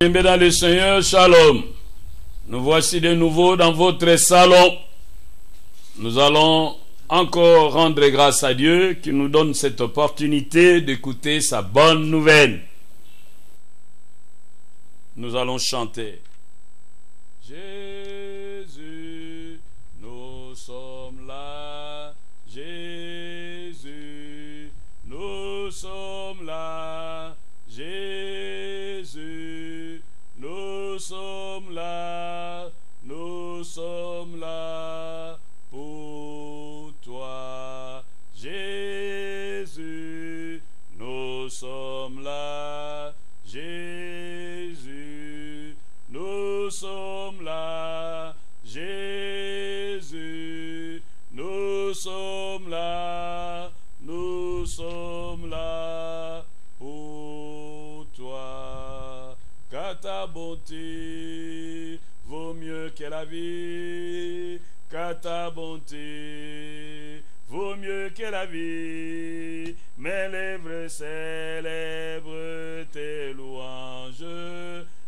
Bien dans le Seigneur, shalom. Nous voici de nouveau dans votre salon. Nous allons encore rendre grâce à Dieu qui nous donne cette opportunité d'écouter sa bonne nouvelle. Nous allons chanter. Jésus, nous sommes là. Jésus, nous sommes là. Jésus, nous sommes là. Nous sommes là pour toi. Jésus, nous sommes là. Jésus, nous sommes là. Jésus, nous sommes là. Nous sommes là pour toi. Car ta bonté vaut mieux que la vie. Car ta bonté vaut mieux que la vie. Mes lèvres célèbrent tes louanges.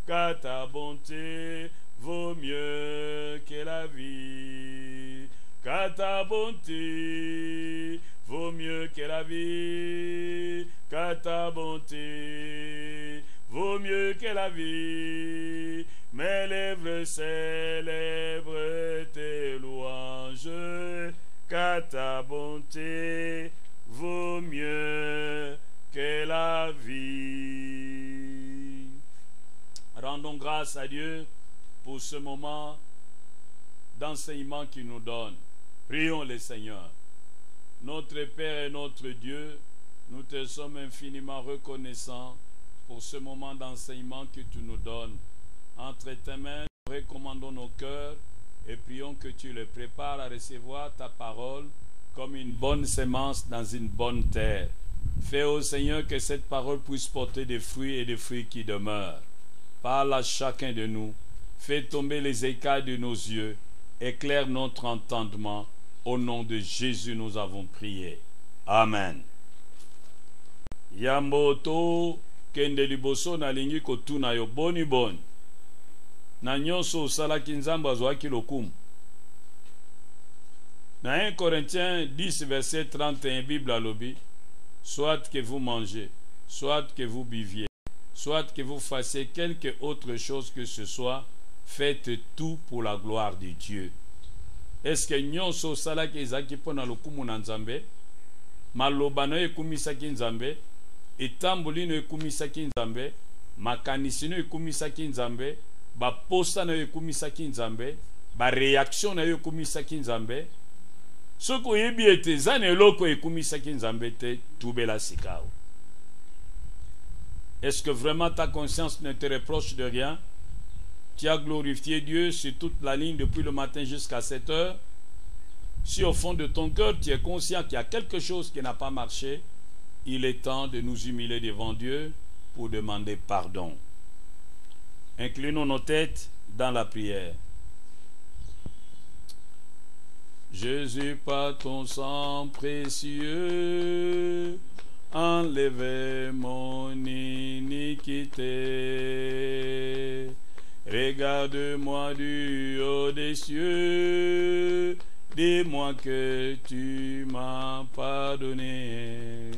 Car ta bonté vaut mieux que la vie. Car ta bonté vaut mieux que la vie. Car ta bonté vaut mieux que la vie. Mes lèvres célèbrent tes louanges. Car ta bonté vaut mieux que la vie. Rendons grâce à Dieu pour ce moment d'enseignement qu'il nous donne. Prions le Seigneur. Notre Père et notre Dieu, nous te sommes infiniment reconnaissants pour ce moment d'enseignement que tu nous donnes. Entre tes mains, nous recommandons nos cœurs et prions que tu les prépares à recevoir ta parole comme une bonne semence dans une bonne terre. Fais au Seigneur que cette parole puisse porter des fruits et des fruits qui demeurent. Parle à chacun de nous. Fais tomber les écailles de nos yeux. Éclaire notre entendement. Au nom de Jésus, nous avons prié. Amen. Yamboto kende liboso na lingi kotuna yo boni boni. Na nyonso salaki nzambe azwaki lokumu. Na 1 Corinthiens 10 verset 31 Bible alobi, soit que vous mangez, soit que vous buviez, soit que vous fassiez quelque autre chose que ce soit, faites tout pour la gloire de Dieu. Est-ce que nyonso salaki ezaki pona lokumu na nzambe? Maloba no ekumisaki nzambe? Etamboli no ekumisaki nzambe? Makanisi no ekumisaki nzambe? Baposa na ekumisaki nzambe? Ba réaction na ekumisaki nzambe? Soko oyebi ete zane eloko ekumisaki nzambe te, tubela sikao. Est-ce que vraiment ta conscience ne te reproche de rien? Tu as glorifié Dieu sur toute la ligne depuis le matin jusqu'à 7 heures. Si au fond de ton cœur tu es conscient qu'il y a quelque chose qui n'a pas marché, il est temps de nous humilier devant Dieu pour demander pardon. Inclinons nos têtes dans la prière. Jésus, par ton sang précieux, enlève mon iniquité. Regarde-moi du haut des cieux, dis-moi que tu m'as pardonné.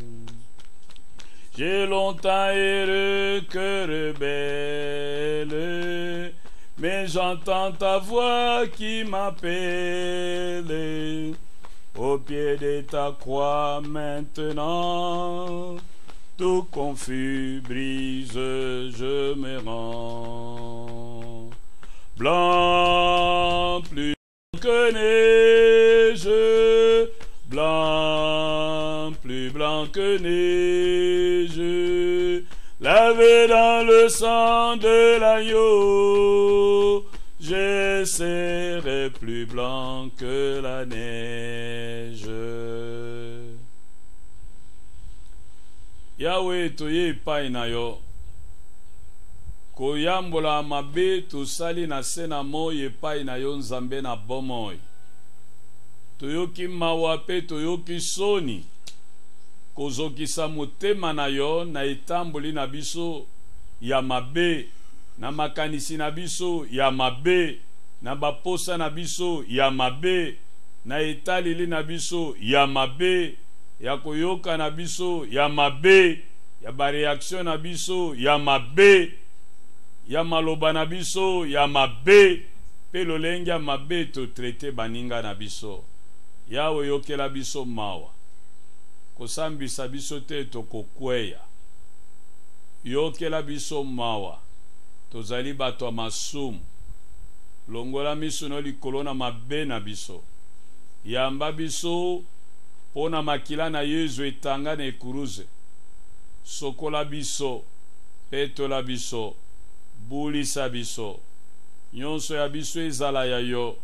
J'ai longtemps erré, cœur rebelle, mais j'entends ta voix qui m'appelle. Au pied de ta croix maintenant, tout confus brise, je me rends. Blanc plus que neige, blanc plus blanc que neige, lavé dans le sang de l'agneau, je serai plus blanc que la neige. Yahweh toye epai na yo, koyambola mabe tosali na se na moi epai na yo nzambe na bomoi. Toyoki mawa pe toyoki soni, kozokisa motema na yo na etamboli na biso ya mabe na makanisi na biso ya mabe, na baposa na biso ya mabe, na etalili na biso ya mabe, ya koyoka na biso ya mabe, ya bareaction na biso ya mabe, ya maloba na biso ya mabe, pe lolenge ya mabe to traite baninga na biso. Yawe yokela biso mawa, kosambisa biso te to kokweya. Yokela biso mawa, tozali bato masumu, longola miso no likolo na mabe na biso. Yamba biso pona makila na Yesu etanga na ekuruze. Sokola biso, petola biso, bulisa biso. Nyonso ya biso ezala ya yo.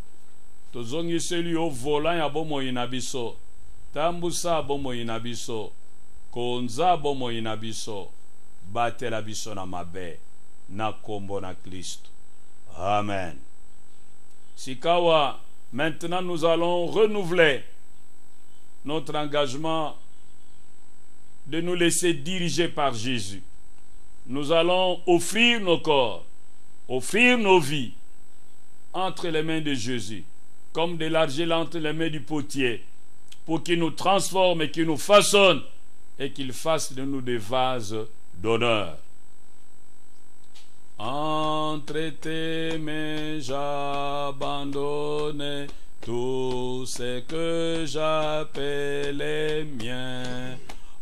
Tozongiseli yo volant ya bomoi na biso. Tambusa bomoi na biso. Konza bomoi na biso. Batela biso na mabe. Na kombo na Kristo. Amen. Sikawa, maintenant nous allons renouveler notre engagement de nous laisser diriger par Jésus. Nous allons offrir nos corps, offrir nos vies entre les mains de Jésus, comme de l'argile entre les mains du potier, pour qu'il nous transforme et qu'il nous façonne et qu'il fasse de nous des vases d'honneur. Entre tes mains j'abandonne tout ce que j'appelle les miens.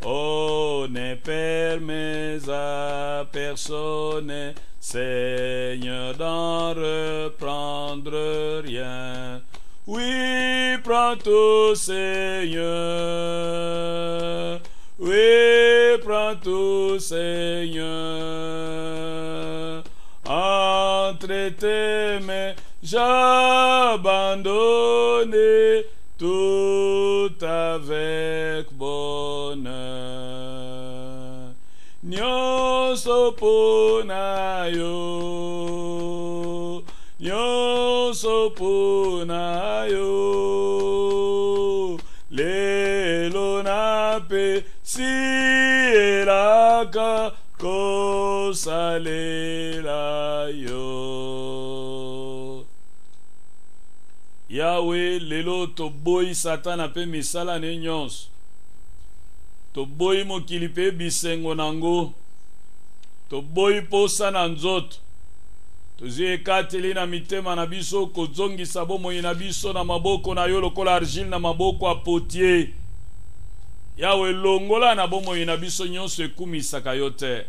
Oh, ne permets à personne, Seigneur, d'en reprendre rien. Oui, prends tout, Seigneur. Oui, prends tout, Seigneur. Entre tes mains, j'abandonne tout avec bonheur. Nyonso pona yo, nyonso pona yo. Lelo na pe si elaka kosalela yo. Yahweh lelo toboyi Satan pe misala ne nyonso. Toboyi mokili pe bisengo nango. Toboyi posa na nzoto. Tozi ekateli na mitema na biso kozongisa bomoi na biso na maboko na yo lokola argile na maboko a potier. Yahweh longola na bomoi na biso nyonso ekumisaka yo te.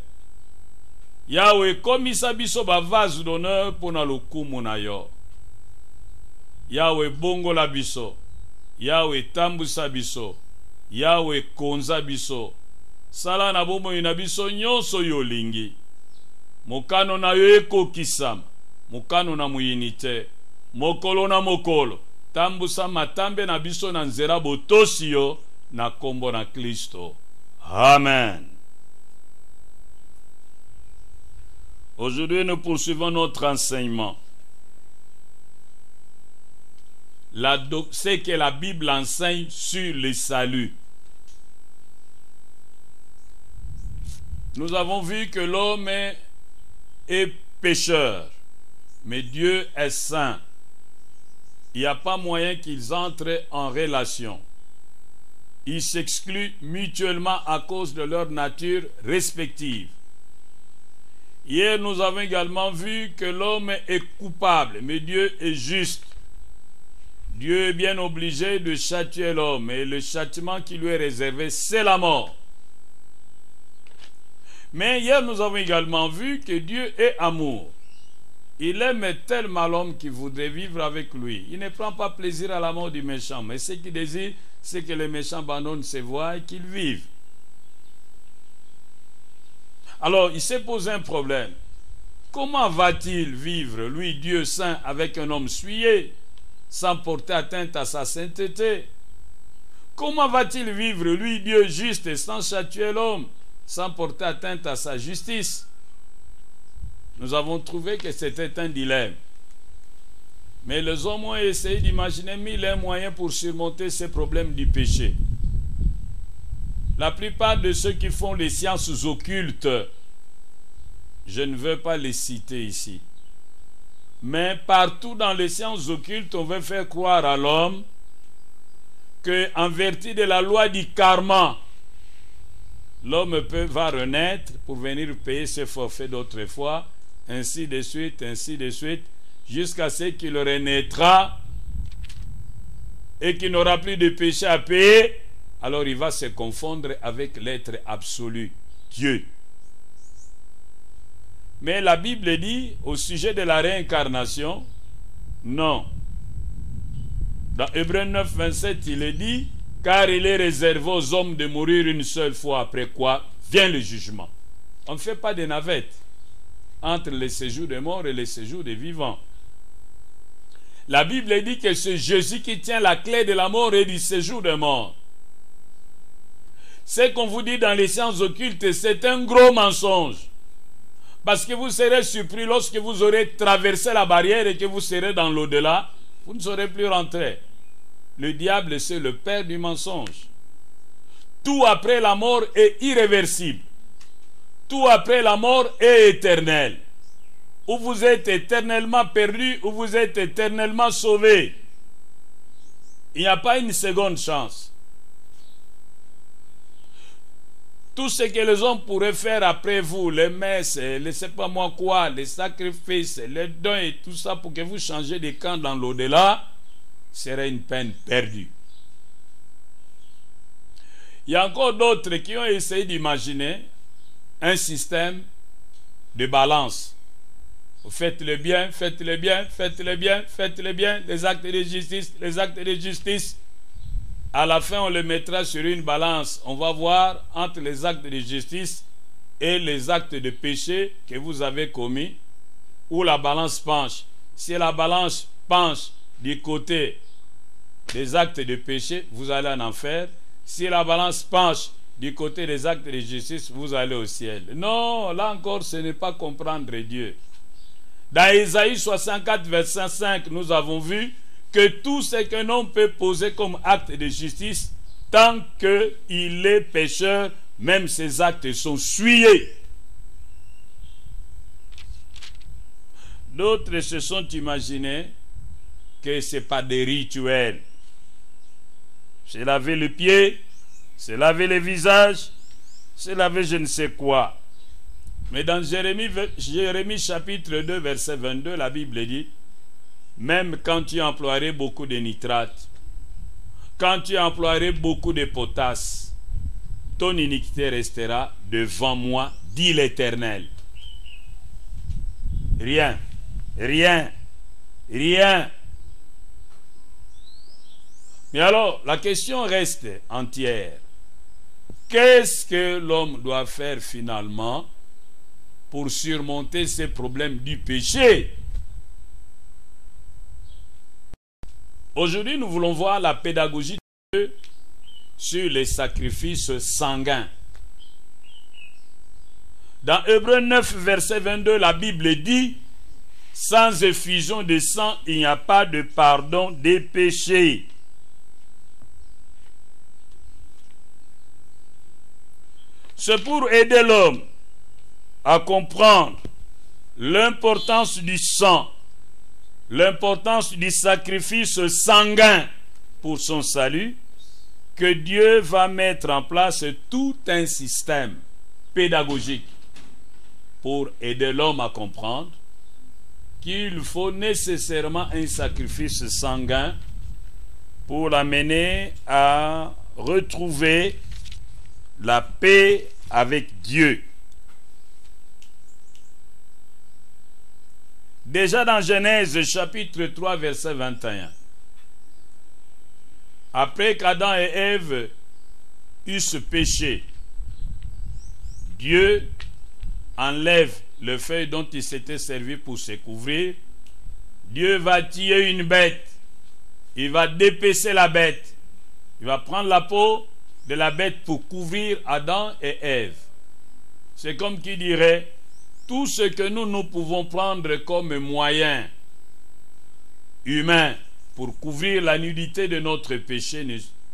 Yahweh komisa biso ba vase d'honneur pona lokumu na yo. Yahweh bongola biso. Yahweh tambusa biso. Yahweh konza biso. Sala na bomoi na biso nyonso yo lingi. Mokano na yo ekokisama. Mokano na muyinite. Mokolo na mokolo. Tambusa matambe na biso na nzela botosi yo na kombo na Kristo. Amen. Aujourd'hui, nous poursuivons notre enseignement. C'est que la Bible enseigne sur le salut. Nous avons vu que l'homme est pécheur, mais Dieu est saint. Il n'y a pas moyen qu'ils entrent en relation. Ils s'excluent mutuellement à cause de leur nature respective. Hier, nous avons également vu que l'homme est coupable, mais Dieu est juste. Dieu est bien obligé de châtier l'homme, et le châtiment qui lui est réservé, c'est la mort. Mais hier, nous avons également vu que Dieu est amour. Il aime tellement l'homme qui voudrait vivre avec lui. Il ne prend pas plaisir à la mort du méchant, mais ce qu'il désire, c'est que les méchants abandonnent ses voies et qu'ils vivent. Alors, il s'est posé un problème. Comment va-t-il vivre, lui, Dieu saint, avec un homme souillé, sans porter atteinte à sa sainteté? Comment va-t-il vivre, lui, Dieu juste, et sans châtier l'homme, sans porter atteinte à sa justice? Nous avons trouvé que c'était un dilemme. Mais les hommes ont essayé d'imaginer mille moyens pour surmonter ces problèmes du péché. La plupart de ceux qui font les sciences occultes je ne veux pas les citer ici. Mais partout dans les sciences occultes, on veut faire croire à l'homme qu'en vertu de la loi du karma, l'homme va renaître pour venir payer ses forfaits d'autrefois, ainsi de suite, jusqu'à ce qu'il renaîtra et qu'il n'aura plus de péché à payer. Alors il va se confondre avec l'être absolu, Dieu. Mais la Bible dit au sujet de la réincarnation, non. Dans Hébreux 9, 27, il est dit, car il est réservé aux hommes de mourir une seule fois, après quoi vient le jugement. On ne fait pas de navette entre les séjours des morts et les séjours des vivants. La Bible dit que c'est Jésus qui tient la clé de la mort et du séjour des morts. Ce qu'on vous dit dans les sciences occultes, c'est un gros mensonge. Parce que vous serez surpris lorsque vous aurez traversé la barrière et que vous serez dans l'au-delà, vous ne saurez plus rentrer. Le diable, c'est le père du mensonge. Tout après la mort est irréversible. Tout après la mort est éternel. Ou vous êtes éternellement perdu, ou vous êtes éternellement sauvé. Il n'y a pas une seconde chance. Tout ce que les hommes pourraient faire après vous, les messes, les sais pas moi quoi, les sacrifices, les dons et tout ça pour que vous changez de camp dans l'au-delà, serait une peine perdue. Il y a encore d'autres qui ont essayé d'imaginer un système de balance. Vous faites le bien, faites le bien, faites le bien, faites le bien, les actes de justice, les actes de justice. À la fin, on le mettra sur une balance. On va voir entre les actes de justice et les actes de péché que vous avez commis, où la balance penche. Si la balance penche du côté des actes de péché, vous allez en enfer. Si la balance penche du côté des actes de justice, vous allez au ciel. Non, là encore, ce n'est pas comprendre Dieu. Dans Isaïe 64, verset 5, nous avons vu que tout ce qu'un homme peut poser comme acte de justice, tant qu'il est pécheur, même ses actes sont souillés. D'autres se sont imaginés que ce n'est pas des rituels. C'est laver les pieds, c'est laver les visages, c'est laver je ne sais quoi. Mais dans Jérémie chapitre 2, verset 22, la Bible dit, même quand tu emploierais beaucoup de nitrates, quand tu emploierais beaucoup de potasse, ton iniquité restera devant moi, dit l'Éternel. Rien, rien, rien. Mais alors, la question reste entière. Qu'est-ce que l'homme doit faire finalement pour surmonter ces problèmes du péché? Aujourd'hui, nous voulons voir la pédagogie de Dieu sur les sacrifices sanguins. Dans Hébreux 9, verset 22, la Bible dit, « Sans effusion de sang, il n'y a pas de pardon des péchés. » C'est pour aider l'homme à comprendre l'importance du sang, l'importance du sacrifice sanguin pour son salut, que Dieu va mettre en place tout un système pédagogique pour aider l'homme à comprendre qu'il faut nécessairement un sacrifice sanguin pour l'amener à retrouver la paix avec Dieu. Déjà dans Genèse chapitre 3 verset 21, après qu'Adam et Ève eussent péché, Dieu enlève le feuille dont ils s'étaient servis pour se couvrir. Dieu va tuer une bête, il va dépecer la bête, il va prendre la peau de la bête pour couvrir Adam et Ève. C'est comme qui dirait, tout ce que nous pouvons prendre comme moyen humain pour couvrir la nudité de notre péché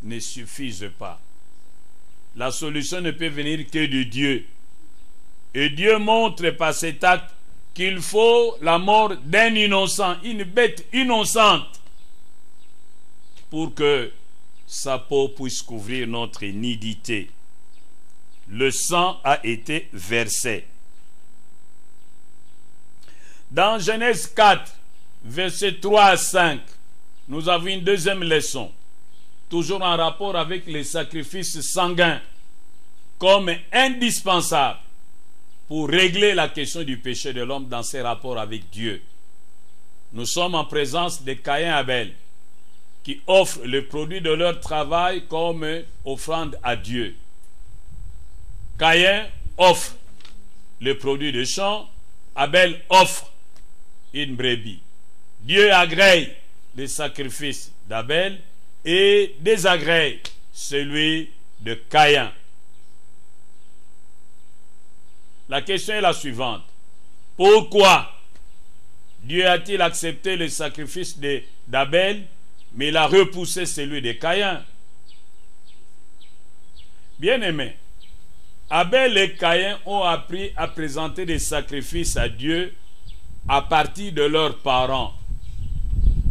ne suffisent pas. La solution ne peut venir que de Dieu. Et Dieu montre par cet acte qu'il faut la mort d'un innocent, une bête innocente, pour que sa peau puisse couvrir notre nudité. Le sang a été versé. Dans Genèse 4, versets 3 à 5, nous avons une deuxième leçon, toujours en rapport avec les sacrifices sanguins, comme indispensable pour régler la question du péché de l'homme dans ses rapports avec Dieu. Nous sommes en présence de Caïn et Abel, qui offrent le produit de leur travail comme offrande à Dieu. Caïn offre le produit de champ, Abel offre une brebis. Dieu agrée les sacrifices d'Abel et désagrée celui de Caïn. La question est la suivante. Pourquoi Dieu a-t-il accepté le sacrifice d'Abel, mais il a repoussé celui de Caïn? Bien-aimés, Abel et Caïn ont appris à présenter des sacrifices à Dieu à partir de leurs parents.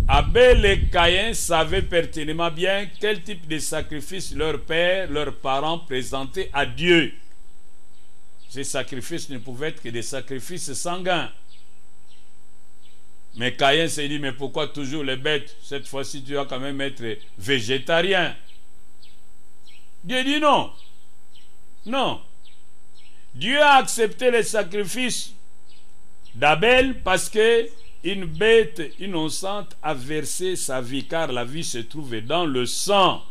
Abel et Caïn savaient pertinemment bien quel type de sacrifice leur père, leurs parents présentaient à Dieu. Ces sacrifices ne pouvaient être que des sacrifices sanguins. Mais Caïn s'est dit, mais pourquoi toujours les bêtes? Cette fois-ci, tu vas quand même être végétarien. Dieu dit non. Non. Dieu a accepté les sacrifices d'Abel parce que une bête innocente a versé sa vie, car la vie se trouvait dans le sang.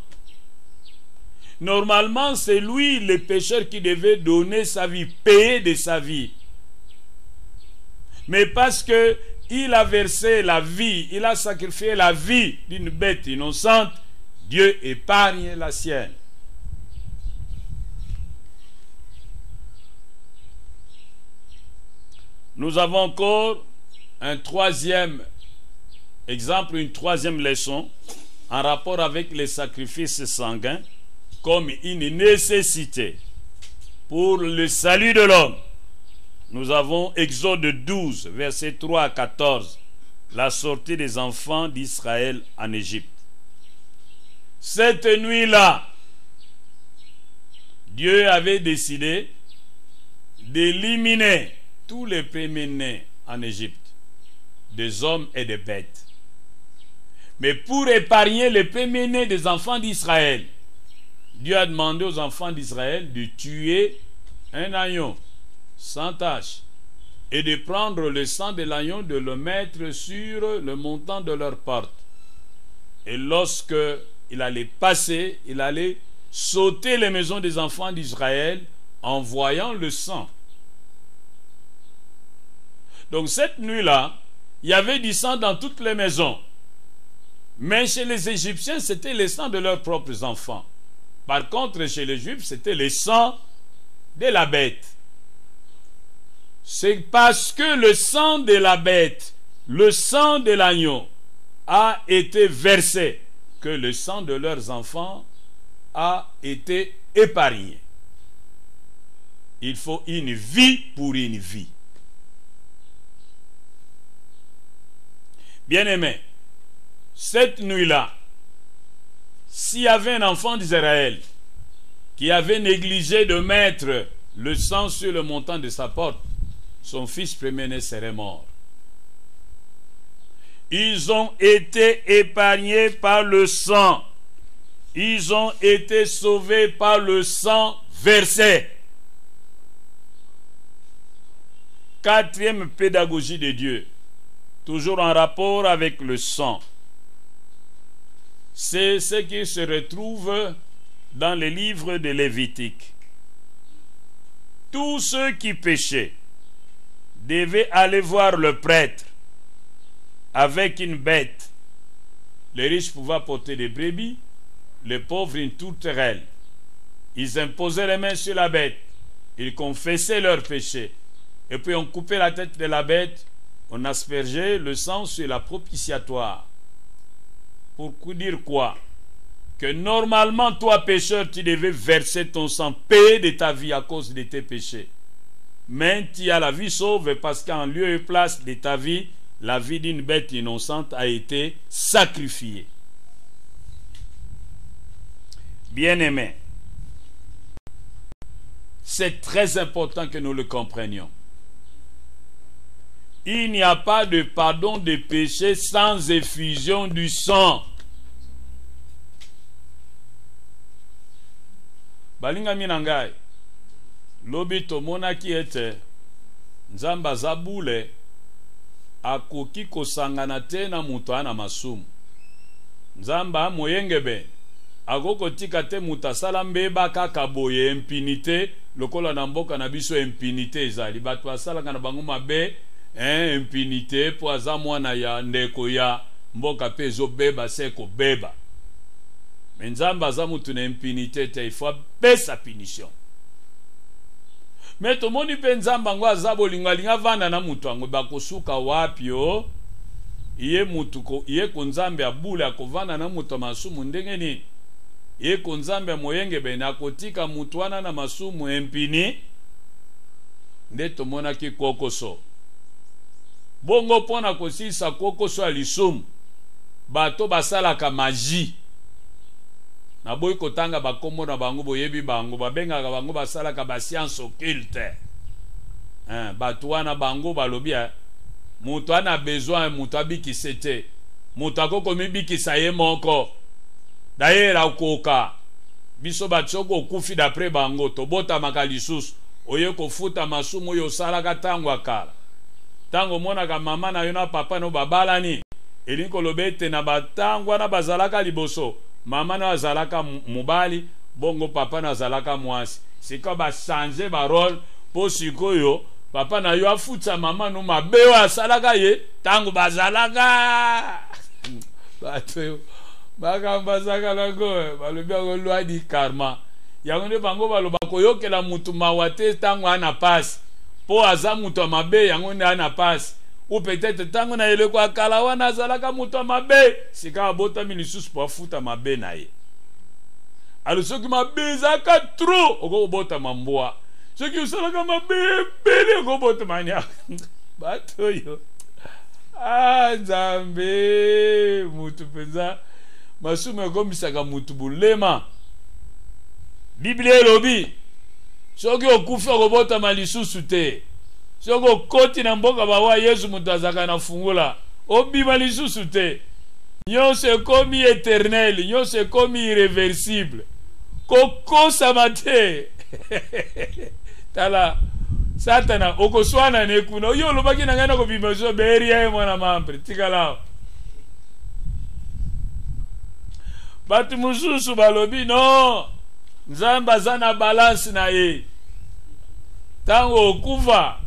Normalement, c'est lui, le pécheur, qui devait donner sa vie, payer de sa vie. Mais parce que il a versé la vie, il a sacrifié la vie d'une bête innocente, Dieu épargne la sienne. Nous avons encore un troisième exemple, une troisième leçon en rapport avec les sacrifices sanguins comme une nécessité pour le salut de l'homme. Nous avons Exode 12, versets 3 à 14, la sortie des enfants d'Israël en Égypte. Cette nuit-là, Dieu avait décidé d'éliminer tous les premiers-nés en Égypte, des hommes et des bêtes. Mais pour épargner les premiers-nés des enfants d'Israël, Dieu a demandé aux enfants d'Israël de tuer un agneau sans tache et de prendre le sang de l'agneau, de le mettre sur le montant de leur porte. Et lorsque il allait passer, il allait sauter les maisons des enfants d'Israël en voyant le sang. Donc cette nuit-là, il y avait du sang dans toutes les maisons. Mais chez les Égyptiens, c'était le sang de leurs propres enfants. Par contre, chez les Juifs, c'était le sang de la bête. C'est parce que le sang de la bête, le sang de l'agneau a été versé que le sang de leurs enfants a été épargné. Il faut une vie pour une vie. Bien-aimés, cette nuit-là, s'il y avait un enfant d'Israël qui avait négligé de mettre le sang sur le montant de sa porte, son fils premier-né serait mort. Ils ont été épargnés par le sang. Ils ont été sauvés par le sang versé. Quatrième pédagogie de Dieu, toujours en rapport avec le sang. C'est ce qui se retrouve dans les livres de Lévitique. Tous ceux qui péchaient devaient aller voir le prêtre avec une bête. Les riches pouvaient porter des brebis, les pauvres une tourterelle. Ils imposaient les mains sur la bête, ils confessaient leurs péchés, et puis on coupait la tête de la bête, on aspergeait le sang sur la propitiatoire. Pour dire quoi? Que normalement, toi pécheur, tu devais verser ton sang, payer de ta vie à cause de tes péchés. mais tu as la vie sauve parce qu'en lieu et place de ta vie, la vie d'une bête innocente a été sacrifiée. Bien-aimés, c'est très important que nous le comprenions. Il n'y a pas de pardon de péché sans effusion du sang. Balinga minangai, lobi tomonaki ete nzamba zabule akoki kosangana te na mutu ana masumu. Nzamba moyengebe agoko tika te mutu asala mbeba kaka boye impunité lokola na mboka na biso impunité ezali bato asalaka na bango mabe impunité po aza mwana ya ndeko ya mboka pe ezobeba se kobeba. Mais Nzamba aza mutu na impunité te, il faut apesa punition. Mais tomoni pe Nzamba ngo aza bolingo alinga vanda na mutu ango bakosuka wapi yo iye mutu ko iye ko Nzambe abule akovanda na mutu masumu ndenge ni iye ko Nzambe moyenge bena kotika mutu wana na masumu impini nde tomona ki kokoso bongo pona kosisa kokoso alisumu bato basalaka magie na boy kotanga bakombo na bango boyebi bango babengaka bango basalaka ba science occulte bato wana bango balobia mutu ana besoin mutu abikise te mutu akoko mibikisa ye moko d'ailleurs akoka biso batsoko okufi d'après bango tobota makalisusu oye kofuta masumu oyo osalaka tango akala tango monaka mama na yo na papa no babalani elinko lobete na batango na bazalaka liboso mama na azalaka mubali bongo papa na azalaka mwasi sika ba changer ba rôle po sikoyo papa na yo afuta mama no mabewa asalaka ye tango bazalaka bato bakambazaka nango balobi yango loi di karma yango nde bango baloba koyokela mutu mawa te tango ana pasi po aza mutu mabe yango nde ana pasi ou peut-être tango na eleko akala wana azalaka mutu mabe sika abotami lisusu po afuta mabe na ye alo soki mabe ezaka trop okobota mambwa soki osalaka mabe ebele okobota mania bato yo Nzambe mutu penza masumu ekomisaka mutu bulema. Biblia elobi soki okufi okobotama lisusu te, soki okoti na mboka bawa Yesu mutu azaka na fungula obima lisusu te, nyonso ekomi éternel, nyonso ekomi irréversible, kokosama te. Tala Satana okoswana nekuna oyo olobaki na ngai na kobima so beria ye mwana mambre tikala. Batu mususu balobi no Nzambe aza na balance na ye, tango okuva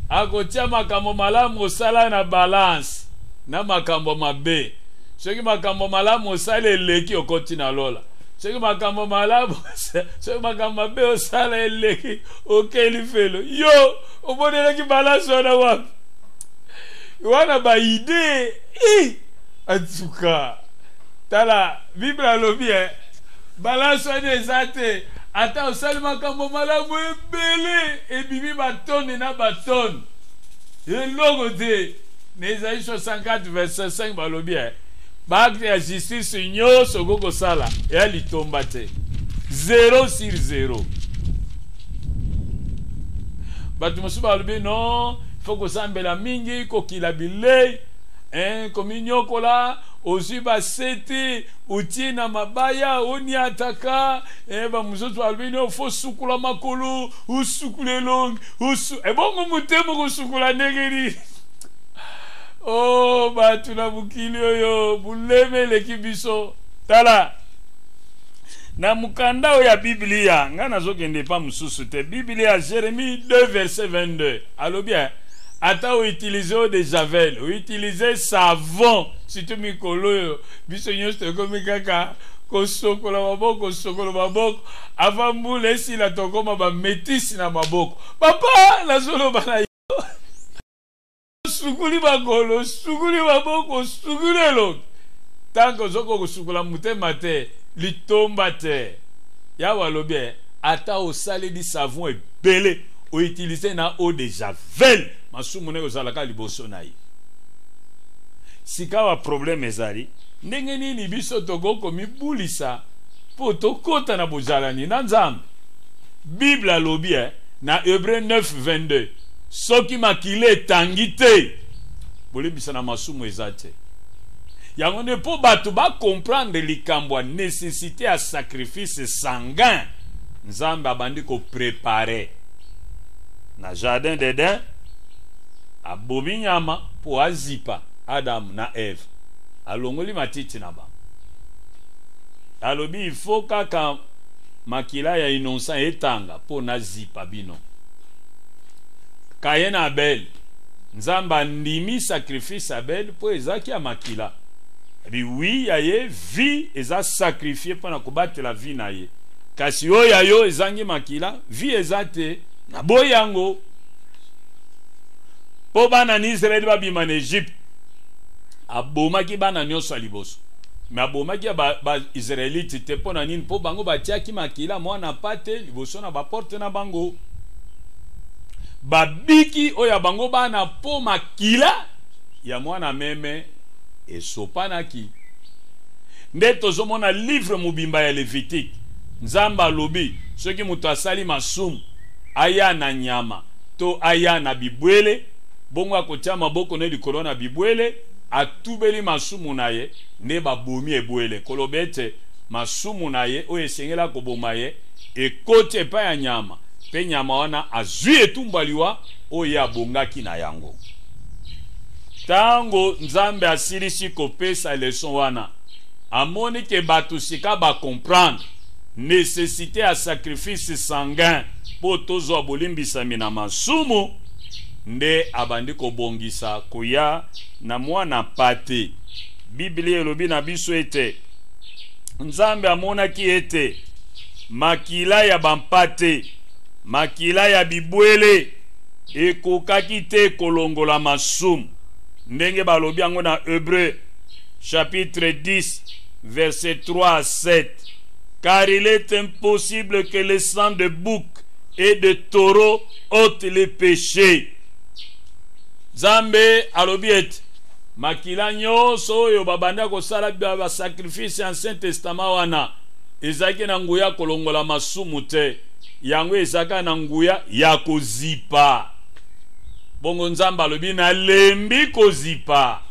akotia makambo malamu osala na balance na makambo mabe. Soki makambo malamu osala eleki okoti na lola, soki makambo malamu soki makambo mabe osala eleki okeli felo yo obonelaki balance wana wapi wana ba idée atuka. Tala Biblia lobi balance wana ezate ata osali makambo malamu ebele ebimi batone na batone eloko te. Nezaïe 64 verset 5 balobi bakte ya justice nyonso okokosala eya litomba te, 0 sur 0. Bato mosusu balobi non faut kosambela mingi kokila bilei kominyokola osi basete uti na mabaya oni ataka bamususu balobi no faut sukula makolo usukule longi ebongo mutemo kosukula ndengeri. Oh batu na bukili oyo buleme leki biso. Tala na mukanda ya Biblia nga nazokende pa mususu te. Biblia Jérémie 2 verset 22 alobi ata o utiliser de javel, o utiliser savon surtout mikolo biso nyonso komi kaka kosokola maboko avant mbula si la tokoma ba métis na maboko. Papa nazoloba na sukuli bakolo, sukuli maboko, sukuli lo. Tango zoko kusukula mutema te, litomba te. Ya walobi ata osali di savon ebele, utiliser na eau de javel masumu ne ozalaka liboso na ye. Sika wa problème ezali ndenge nini biso tokoko mibulisa po tokota na bozalani na Nzambe. Bible alobi na Hébreu 9:22 soki makile etangi te bolibisa na masumu ezate. Yango ne po bato ba comprendre likambo ya nécessité ya sacrifice sanguin. Nzambe abandi ko préparer na jardin d'Eden abomi nyama po azipa Adam na Eve alongoli matiti na ba. Alobi il faut kaka makila ya innocent etanga po na zipa bino. Kayen Abel Nzamba ndimi sacrifice Abel po ezaki ya makila. Ebi oui ya ye vie eza sacrifié pour na kobatela la vie na ye. Kasi oyo yo ezangi makila vie ezate na boyango. Po bana ni Israël babima na Egypte abomaki bana nyonso liboso. Mais abomaki ba Israélite te po na nini po bango batiaki makila mwana pate liboso na ba porte na bango. Babiki oya bango bana po makila ya mwana meme esopanaki. Nde tozomona livre mobimba ya Lévitique. Nzamba lobi soki muto asali masumu aya na nyama to aya na bibwele bongo akotia maboko na likolo na bibwele atubeli masumu na ye nde babomi ebwele kolobete masumu na ye oyo esengela koboma ye ekoti epai ya nyama pe nyama wana azwi etumbaliwa oyo abongaki na yango. Tango Nzambe asilisi kopesa leson wana amoni ke bato sika ba comprendre nécessité à sacrifice sanguin po tozwa bolimbisami na masumu nde abandi kobongisa koya na mwana pate. Biblia elobi na biso ete Nzambe amonaki ete makila ya bampate makila ya bibwele ekokaki te kolongola masumu ndenge balobi yango na Hébreu chapitre 10 verset 3 à 7. Car il est impossible que le sang de bouc et de taureau ôte les péchés. Nzambe alobi ete makila nyonso oyo babanda kosala ba sacrifice Ancien Testament wana ezaki na nguya kolongola masumu te, yango ezaka na nguya ya kozipa. Bongo Nzambe alobi na lembi kozipa.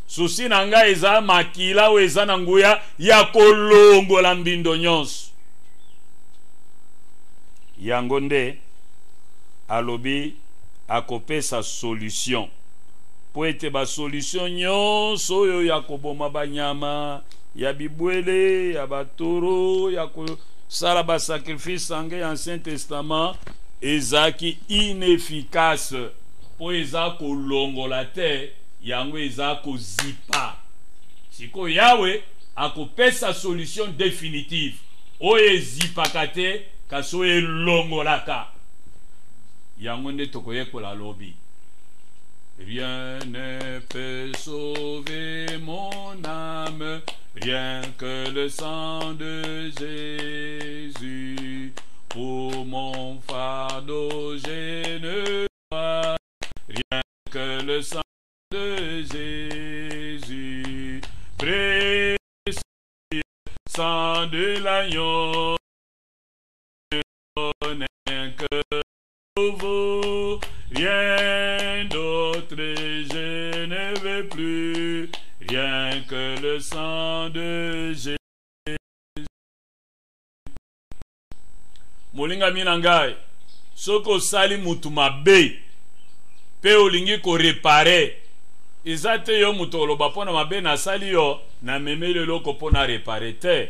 Susi na nga eza makila o eza na nguya ya kolongola mbindo nyonso. Yango nde alobi akopesa solution. Po ete ba solution nyonso oyo ya koboma banyama, ya bibwele, ya batoro, ya kosala ba sacrifice sanguin ya Ancien Testament ezaki inefficace. Po eza kolongola te, yango eza kozipa. Siko Yahweh akopesa solution définitive. Oye zipaka te kaso elongolaka. Yango nde tokoyekola lobi. Rien ne peut sauver mon âme, rien que le sang de Jésus. Pour mon fardeau je ne vois rien que le sang de Jésus. Précieux sang de l'agneau, rien que nouveau, rien d'autre je ne veux plus, rien que le sang de Jésus. Molinga minangai, soko sali mutu mabe, pe olingi ko réparer. Izate yo mutu oloba pona mabe na sali yo, na memele loko pona réparer te.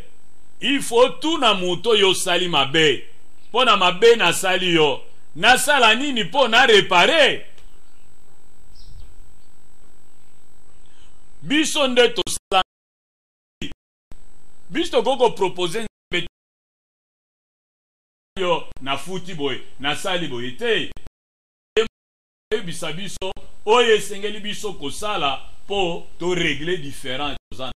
Il faut tout na muto yo sali mabe, pona mabe na sali yo, na sala nini pona réparer. Biso nde to sala, biso koko proposer yo na futi boy, na sali boy te. Bisa biso oye sengeli biso kosala po to régler différents choses.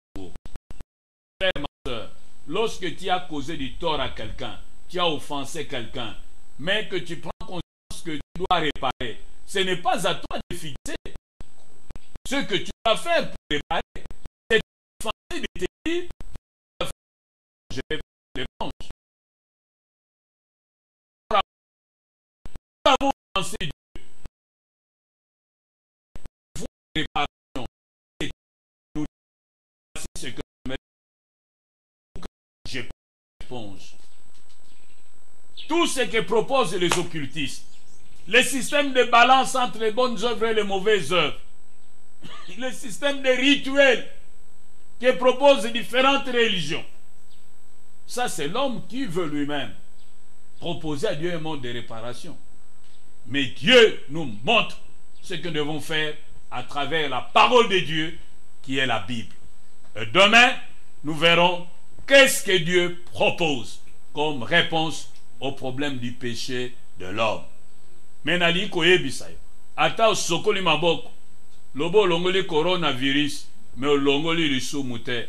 Frère, ma soeur, lorsque tu as causé du tort à quelqu'un, tu as offensé quelqu'un, mais que tu prends conscience que tu dois réparer. Ce n'est pas à toi de fixer ce que tu dois faire pour réparer. C'est de te dire, je vais prendre l'éponge. Nous avons pensé Dieu. Vous réparation. Et nous voici ce que je prends l'éponge. Tout ce que proposent les occultistes, les systèmes de balance entre les bonnes œuvres et les mauvaises œuvres, le système de rituels que proposent différentes religions, ça c'est l'homme qui veut lui-même proposer à Dieu un monde de réparation. Mais Dieu nous montre ce que nous devons faire à travers la parole de Dieu qui est la Bible. Et demain, nous verrons qu'est-ce que Dieu propose comme réponse au problème du péché de l'homme. Menali koyebisayo. Ata osokoli maboko. Lobo longoli coronavirus. Me olongoli lisumute.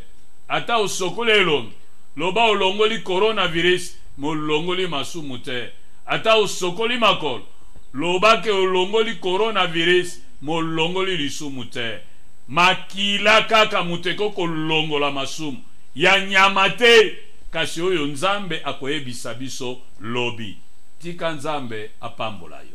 Ata osokoli elongo. Loba olongoli coronavirus. Me olongoli masumute. Ata osokoli makolo. Loba ke olongoli coronavirus. Me olongoli lisumute. Makila kaka muteko kolongola masumu. Ya nyamate. Kasi oyo Nzambe akoyebisa biso lobi. Tika Nzambe apambola yo.